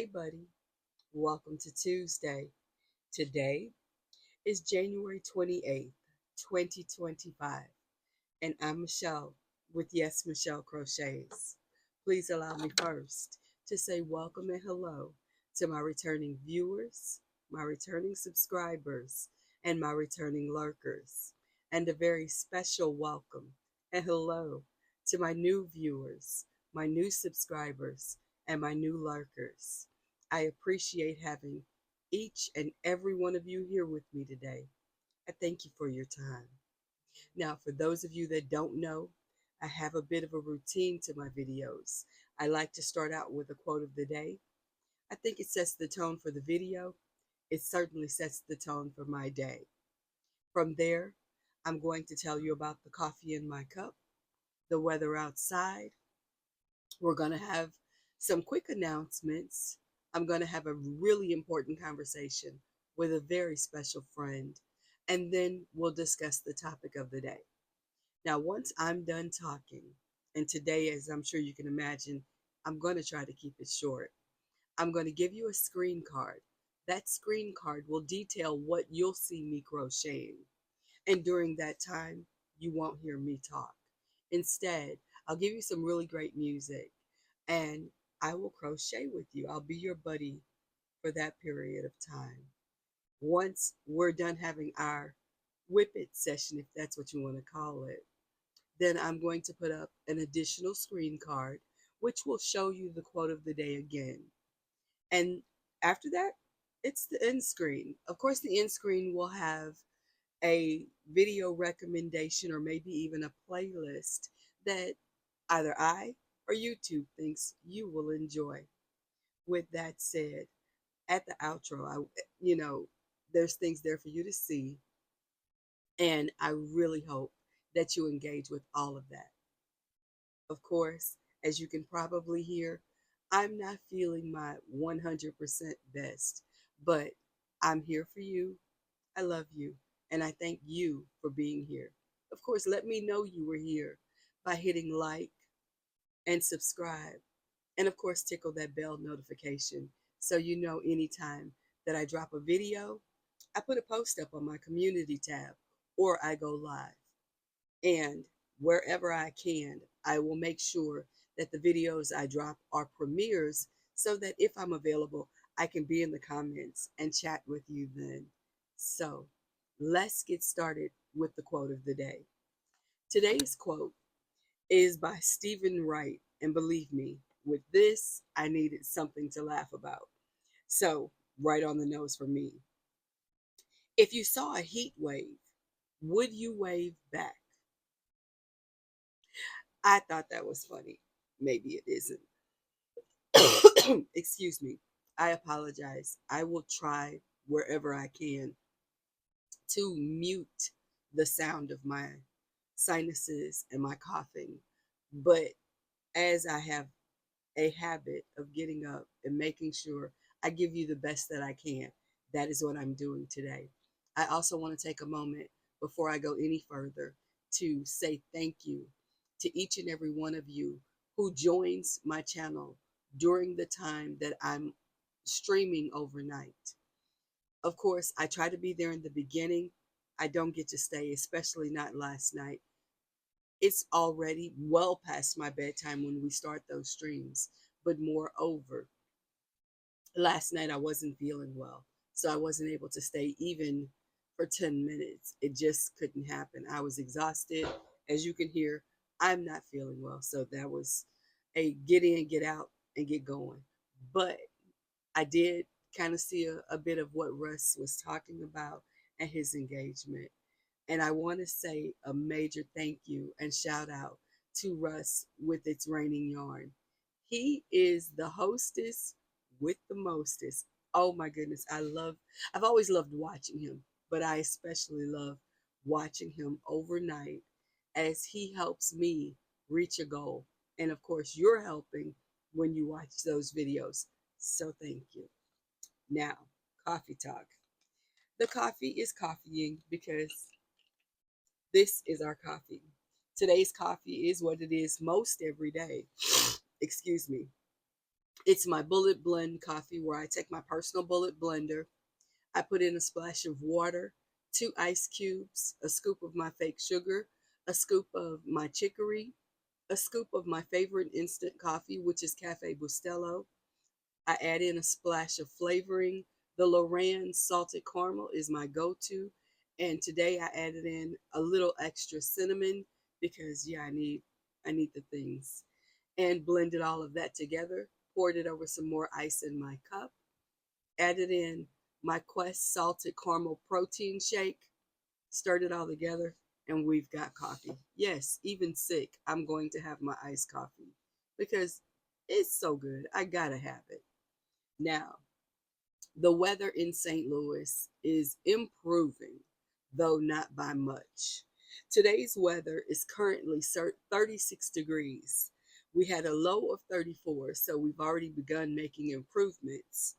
Hey, buddy. Welcome to Tuesday. Today is January 28th, 2025, and I'm Michelle with Yes Michelle Crochets. Please allow me first to say welcome and hello to my returning viewers, my returning subscribers, and my returning lurkers, and a very special welcome and hello to my new viewers, my new subscribers, and my new lurkers. I appreciate having each and every one of you here with me today. I thank you for your time. Now, for those of you that don't know, I have a bit of a routine to my videos. I like to start out with a quote of the day. I think it sets the tone for the video. It certainly sets the tone for my day. From there, I'm going to tell you about the coffee in my cup, the weather outside. We're going to have some quick announcements. I'm going to have a really important conversation with a very special friend, and then we'll discuss the topic of the day. Now, once I'm done talking, and today, as I'm sure you can imagine, I'm going to try to keep it short. I'm going to give you a screen card. That screen card will detail what you'll see me crocheting. And during that time, you won't hear me talk. Instead, I'll give you some really great music and I will crochet with you. I'll be your buddy for that period of time. Once we're done having our whip it session, if that's what you want to call it, then I'm going to put up an additional screen card, which will show you the quote of the day again. And after that, it's the end screen. Of course, the end screen will have a video recommendation or maybe even a playlist that either I or YouTube thinks you will enjoy. With that said, at the outro, you know, there's things there for you to see, and I really hope that you engage with all of that. Of course, as you can probably hear, I'm not feeling my 100% best, but I'm here for you. I love you, and I thank you for being here. Of course, let me know you were here by hitting like and subscribe, and of course, tickle that bell notification so you know anytime that I drop a video, I put a post up on my community tab, or I go live. And wherever I can, I will make sure that the videos I drop are premieres so that if I'm available, I can be in the comments and chat with you then. So let's get started with the quote of the day. Today's quote is by Stephen Wright. And believe me, with this, I needed something to laugh about. So, right on the nose for me. If you saw a heat wave, would you wave back? I thought that was funny. Maybe it isn't. Excuse me. I apologize. I will try wherever I can to mute the sound of my sinuses and my coughing. But as I have a habit of getting up and making sure I give you the best that I can, that is what I'm doing today. I also want to take a moment before I go any further to say thank you to each and every one of you who joins my channel during the time that I'm streaming overnight. Of course, I try to be there in the beginning. I don't get to stay, especially not last night. It's already well past my bedtime when we start those streams. But moreover, last night I wasn't feeling well. So I wasn't able to stay even for 10 minutes. It just couldn't happen. I was exhausted. As you can hear, I'm not feeling well. So that was a get in, get out, and get going. But I did kind of see a bit of what Russ was talking about and his engagement. And I want to say a major thank you and shout out to Russ with It's Raining Yarn. He is the hostess with the mostest. Oh my goodness, I've always loved watching him, but I especially love watching him overnight as he helps me reach a goal. And of course, you're helping when you watch those videos. So thank you. Now, coffee talk. The coffee is coffeeing because this is our coffee. Today's coffee is what it is most every day. Excuse me. It's my bullet blend coffee where I take my personal bullet blender. I put in a splash of water, 2 ice cubes, a scoop of my fake sugar, a scoop of my chicory, a scoop of my favorite instant coffee, which is Cafe Bustelo. I add in a splash of flavoring. The Lorraine salted caramel is my go-to. And today I added in a little extra cinnamon because yeah, I need the things. And blended all of that together, poured it over some more ice in my cup, added in my Quest salted caramel protein shake, stirred it all together, and we've got coffee. Yes, even sick, I'm going to have my iced coffee because it's so good. I gotta have it. Now, the weather in St. Louis is improving, though not by much. Today's weather is currently 36 degrees. We had a low of 34, so we've already begun making improvements.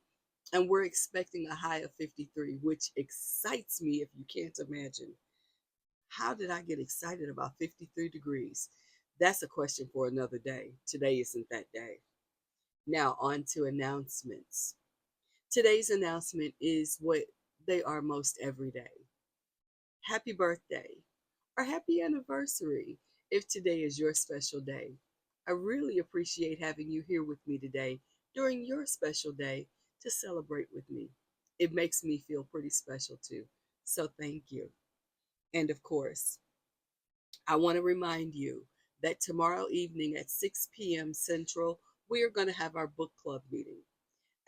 And we're expecting a high of 53, which excites me if you can't imagine. How did I get excited about 53 degrees? That's a question for another day. Today isn't that day. Now, on to announcements. Today's announcement is what they are most every day. Happy birthday or happy anniversary if today is your special day. I really appreciate having you here with me today during your special day to celebrate with me. It makes me feel pretty special too. So thank you. And of course, I want to remind you that tomorrow evening at 6 p.m. Central, we are going to have our book club meeting.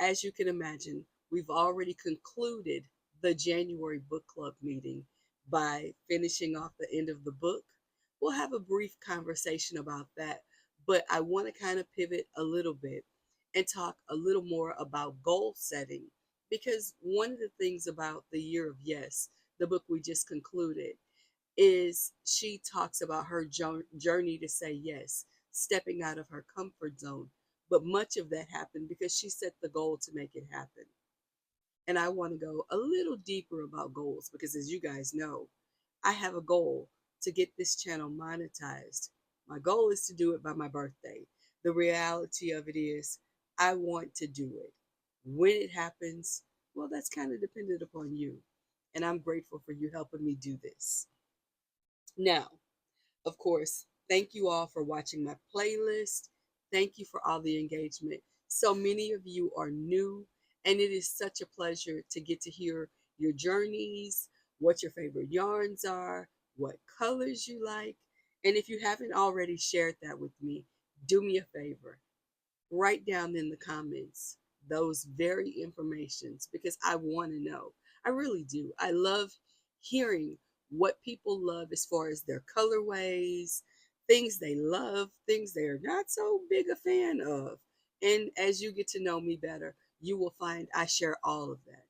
As you can imagine, we've already concluded the January book club meeting by finishing off the end of the book. We'll have a brief conversation about that, but I want to kind of pivot a little bit and talk a little more about goal setting because one of the things about the Year of Yes, the book we just concluded, is she talks about her journey to say yes, stepping out of her comfort zone. But much of that happened because she set the goal to make it happen. And I want to go a little deeper about goals because, as you guys know, I have a goal to get this channel monetized. My goal is to do it by my birthday. The reality of it is, I want to do it. When it happens, well, that's kind of dependent upon you. And I'm grateful for you helping me do this. Now, of course, thank you all for watching my playlist. Thank you for all the engagement. So many of you are new, and it is such a pleasure to get to hear your journeys, what your favorite yarns are, what colors you like. And if you haven't already shared that with me, do me a favor, write down in the comments those very informations because I want to know. I really do. I love hearing what people love as far as their colorways, things they love, things they're not so big a fan of. And as you get to know me better, you will find I share all of that.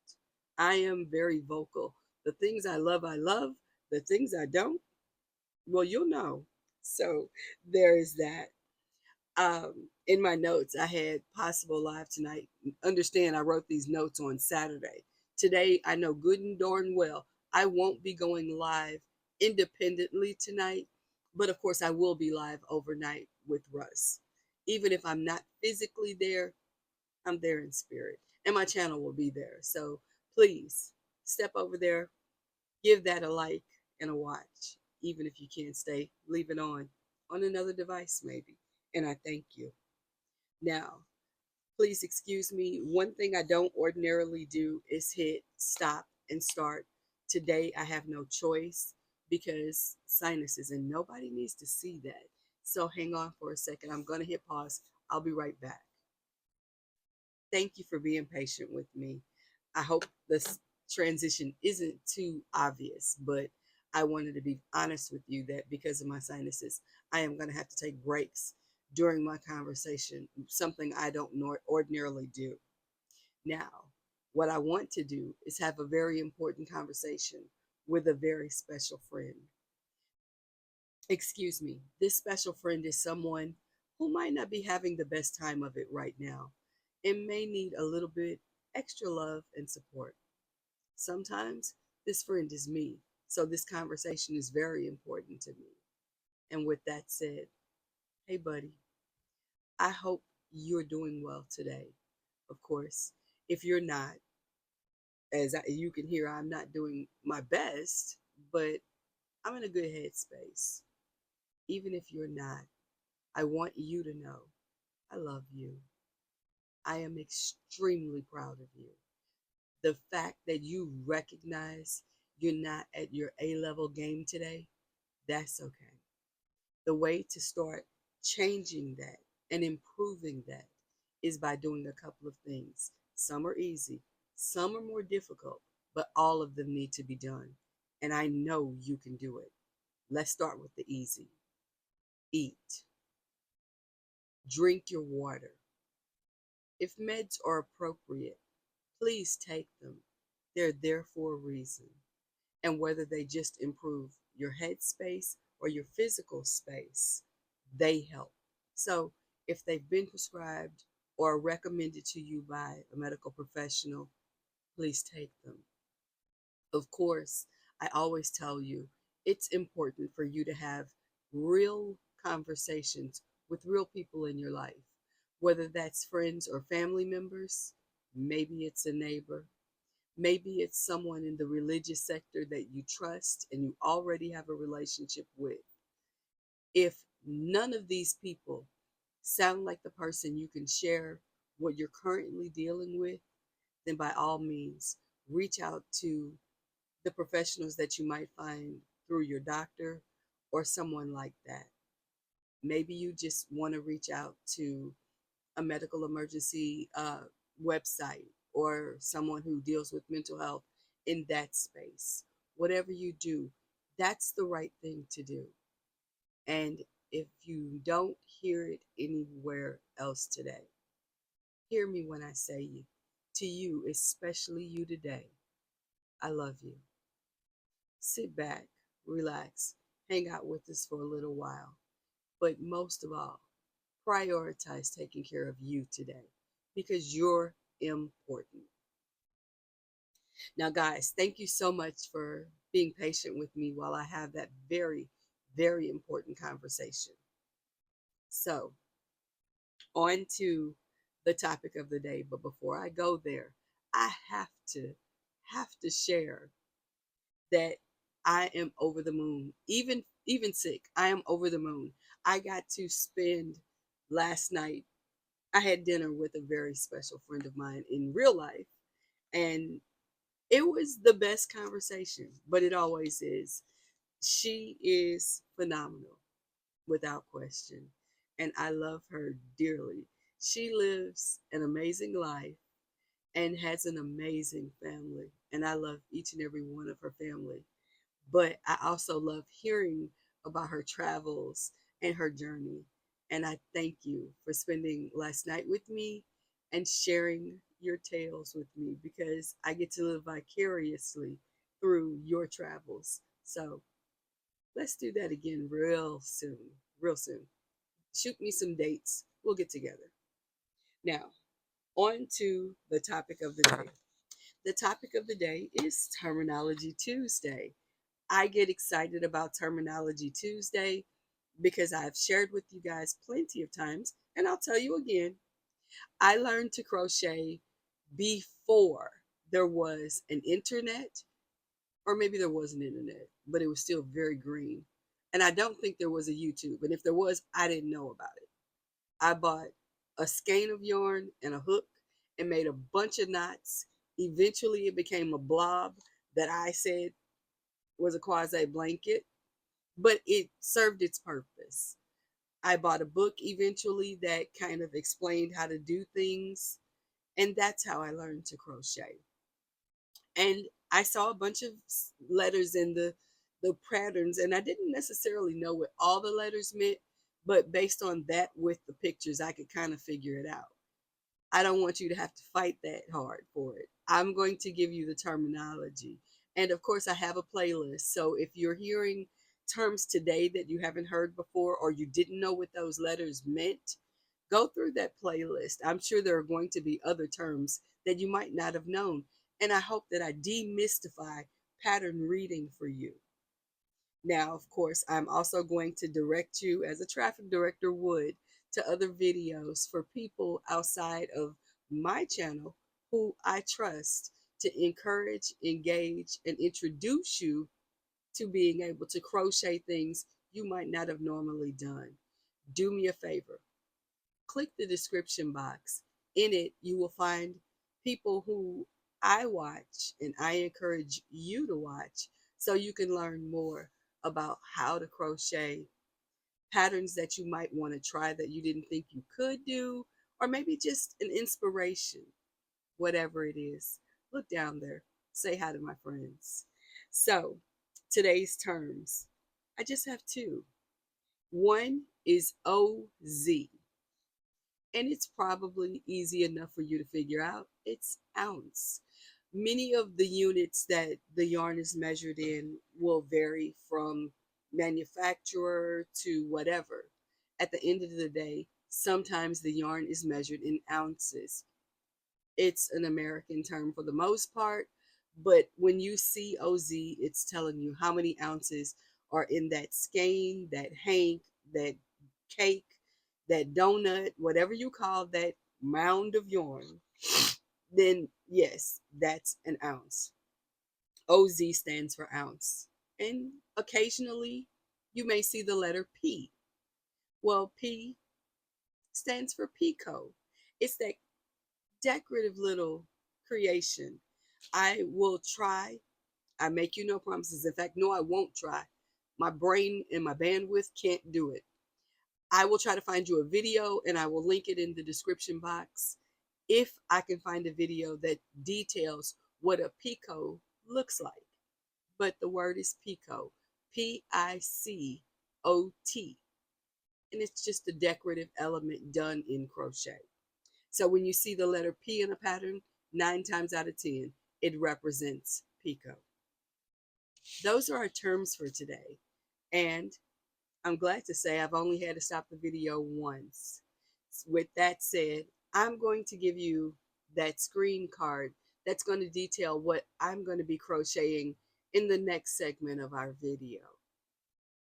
I am very vocal. The things I love, I love. The things I don't, well, you'll know. So there is that. In my notes, I had possible live tonight. Understand, I wrote these notes on Saturday. Today, I know good and darn well I won't be going live independently tonight, but of course, I will be live overnight with Russ. Even if I'm not physically there, I'm there in spirit, and my channel will be there. So please step over there, give that a like and a watch. Even if you can't stay, leave it on another device, maybe. And I thank you. Now, please excuse me. One thing I don't ordinarily do is hit stop and start. Today, I have no choice because sinuses, and nobody needs to see that. So hang on for a second. I'm going to hit pause. I'll be right back. Thank you for being patient with me. I hope this transition isn't too obvious, but I wanted to be honest with you that because of my sinuses, I am going to have to take breaks during my conversation, something I don't ordinarily do. Now, what I want to do is have a very important conversation with a very special friend. Excuse me, this special friend is someone who might not be having the best time of it right now and may need a little bit extra love and support. Sometimes this friend is me, so this conversation is very important to me. And with that said, hey, buddy, I hope you're doing well today. Of course, if you're not, you can hear, I'm not doing my best, but I'm in a good headspace. Even if you're not, I want you to know I love you. I am extremely proud of you. The fact that you recognize you're not at your A level game today, that's okay. The way to start changing that and improving that is by doing a couple of things. Some are easy, some are more difficult, but all of them need to be done. And I know you can do it. Let's start with the easy. Eat. Drink your water. If meds are appropriate, please take them. They're there for a reason. And whether they just improve your headspace or your physical space, they help. So if they've been prescribed or recommended to you by a medical professional, please take them. Of course, I always tell you it's important for you to have real conversations with real people in your life, whether that's friends or family members, maybe it's a neighbor, maybe it's someone in the religious sector that you trust and you already have a relationship with. If none of these people sound like the person you can share what you're currently dealing with, then by all means, reach out to the professionals that you might find through your doctor or someone like that. Maybe you just want to reach out to a medical emergency website or someone who deals with mental health in that space. Whatever you do, that's the right thing to do. And if you don't hear it anywhere else today, hear me when I say to you, especially you today, I love you. Sit back, relax, hang out with us for a little while. But most of all, prioritize taking care of you today because you're important. Now, guys, thank you so much for being patient with me while I have that very, very important conversation. So, on to the topic of the day. But before I go there, I have to share that I am over the moon. Even sick, I am over the moon. I got to spend last night. I had dinner with a very special friend of mine in real life, and it was the best conversation, but it always is. She is phenomenal, without question, and I love her dearly. She lives an amazing life and has an amazing family, and I love each and every one of her family. But I also love hearing about her travels and her journey. And I thank you for spending last night with me and sharing your tales with me because I get to live vicariously through your travels. So let's do that again real soon. Real soon. Shoot me some dates. We'll get together. Now, on to the topic of the day. The topic of the day is Terminology Tuesday. I get excited about Terminology Tuesday because I've shared with you guys plenty of times, and I'll tell you again, I learned to crochet before there was an internet, or maybe there was an internet, but it was still very green. And I don't think there was a YouTube, and if there was, I didn't know about it. I bought a skein of yarn and a hook and made a bunch of knots. Eventually, it became a blob that I said was a quasi blanket, but it served its purpose. I bought a book eventually that kind of explained how to do things, and that's how I learned to crochet. And I saw a bunch of letters in the patterns, and I didn't necessarily know what all the letters meant, but based on that with the pictures, I could kind of figure it out. I don't want you to have to fight that hard for it. I'm going to give you the terminology. And of course, I have a playlist. So if you're hearing terms today that you haven't heard before or you didn't know what those letters meant, go through that playlist. I'm sure there are going to be other terms that you might not have known. And I hope that I demystify pattern reading for you. Now, of course, I'm also going to direct you, as a traffic director would, to other videos for people outside of my channel who I trust to encourage, engage, and introduce you to being able to crochet things you might not have normally done. Do me a favor, click the description box. In it, you will find people who I watch and I encourage you to watch so you can learn more about how to crochet, patterns that you might want to try that you didn't think you could do, or maybe just an inspiration, whatever it is. Look down there, say hi to my friends. So, today's terms, I just have two. One is OZ, and it's probably easy enough for you to figure out. It's ounce. Many of the units that the yarn is measured in will vary from manufacturer to whatever. At the end of the day, sometimes the yarn is measured in ounces. It's an American term for the most part, but when you see OZ, it's telling you how many ounces are in that skein, that hank, that cake, that donut, whatever you call that mound of yarn. Then yes, that's an ounce. OZ stands for ounce. And occasionally you may see the letter P. Well, P stands for Pico. It's that decorative little creation. I will try. I make you no promises. In fact, no, I won't try. My brain and my bandwidth can't do it. I will try to find you a video and I will link it in the description box if I can find a video that details what a picot looks like. But the word is picot, Picot, and it's just a decorative element done in crochet. So when you see the letter P in a pattern, 9 times out of 10, it represents picot. Those are our terms for today. And I'm glad to say I've only had to stop the video once. With that said, I'm going to give you that screen card that's going to detail what I'm going to be crocheting in the next segment of our video.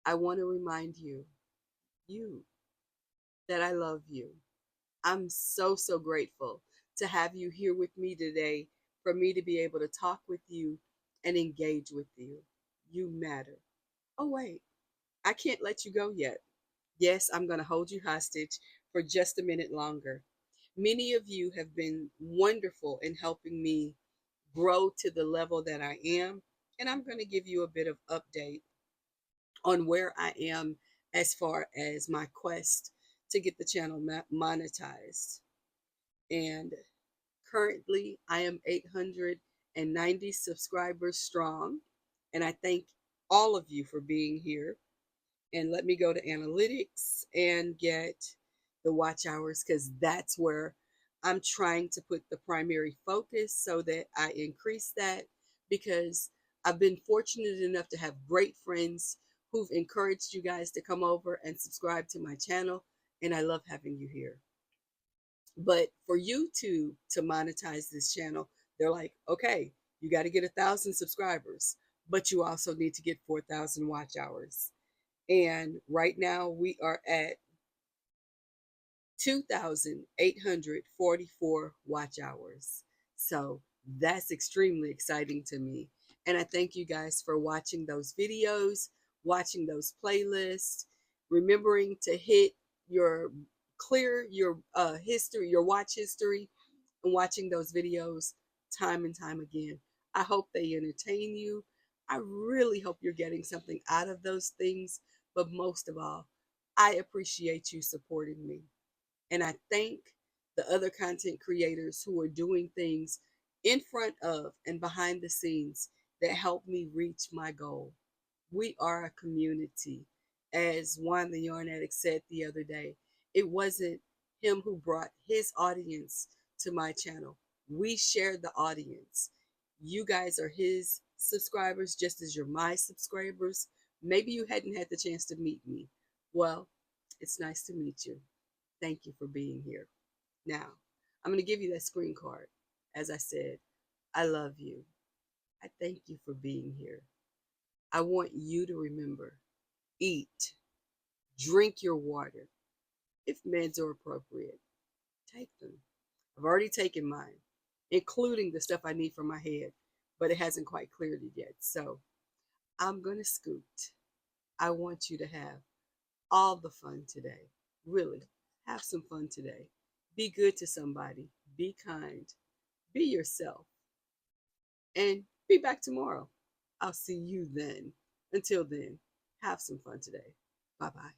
I want to remind you, that I love you. I'm so, so grateful to have you here with me today, for me to be able to talk with you and engage with you. You matter. Oh, wait, I can't let you go yet. Yes, I'm going to hold you hostage for just a minute longer. Many of you have been wonderful in helping me grow to the level that I am, and I'm going to give you a bit of update on where I am as far as my quest to get the channel monetized. And currently, I am 890 subscribers strong, and I thank all of you for being here. And let me go to analytics and get the watch hours, because that's where I'm trying to put the primary focus so that I increase that, because I've been fortunate enough to have great friends who've encouraged you guys to come over and subscribe to my channel, and I love having you here. But for YouTube to monetize this channel, they're like, okay, you got to get 1,000 subscribers, but you also need to get 4,000 watch hours. And right now we are at 2,844 watch hours. So that's extremely exciting to me. And I thank you guys for watching those videos, watching those playlists, remembering to hit your clear your history, your watch history, and watching those videos time and time again. I hope they entertain you. I really hope you're getting something out of those things. But most of all, I appreciate you supporting me. And I thank the other content creators who are doing things in front of and behind the scenes that help me reach my goal. We are a community. As Juan the Yarn Addict said the other day, it wasn't him who brought his audience to my channel. We shared the audience. You guys are his subscribers just as you're my subscribers. Maybe you hadn't had the chance to meet me. Well, it's nice to meet you. Thank you for being here. Now, I'm going to give you that screen card. As I said, I love you. I thank you for being here. I want you to remember, eat, drink your water, if meds are appropriate, take them. I've already taken mine, including the stuff I need for my head, but it hasn't quite cleared it yet. So I'm going to scoot. I want you to have all the fun today. Really, have some fun today. Be good to somebody. Be kind. Be yourself. And be back tomorrow. I'll see you then. Until then, have some fun today. Bye bye.